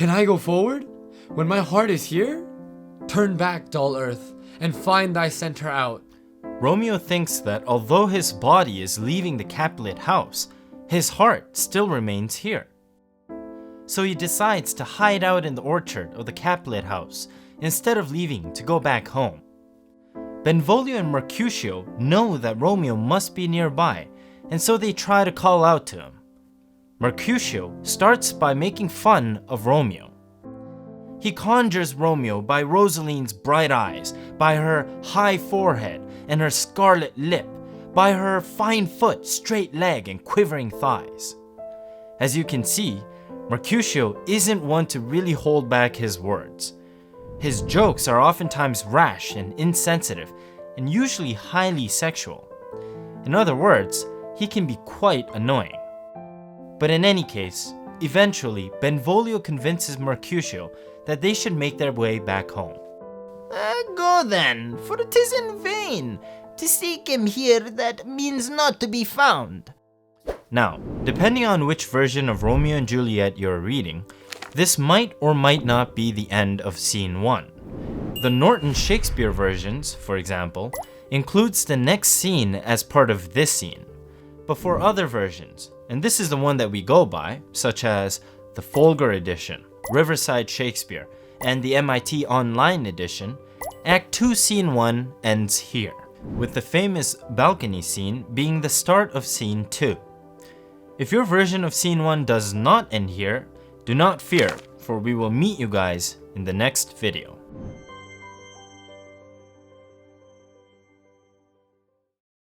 Can I go forward? When my heart is here? Turn back, dull earth, and find thy center out. Romeo thinks that although his body is leaving the Capulet house, his heart still remains here. So he decides to hide out in the orchard of the Capulet house instead of leaving to go back home. Benvolio and Mercutio know that Romeo must be nearby, and so they try to call out to him. Mercutio starts by making fun of Romeo. He conjures Romeo by Rosaline's bright eyes, by her high forehead and her scarlet lip, by her fine foot, straight leg, and quivering thighs. As you can see, Mercutio isn't one to really hold back his words. His jokes are oftentimes rash and insensitive, and usually highly sexual. In other words, he can be quite annoying. But in any case, eventually Benvolio convinces Mercutio that they should make their way back home. Go then, for 'tis in vain to seek him here that means not to be found. Now, depending on which version of Romeo and Juliet you're reading, this might or might not be the end of scene 1. The Norton Shakespeare versions, for example, includes the next scene as part of this scene. But for other versions, and this is the one that we go by, such as the Folger edition, Riverside Shakespeare, and the MIT Online edition, Act 2 Scene 1 ends here, with the famous balcony scene being the start of Scene 2. If your version of Scene 1 does not end here, do not fear, for we will meet you guys in the next video.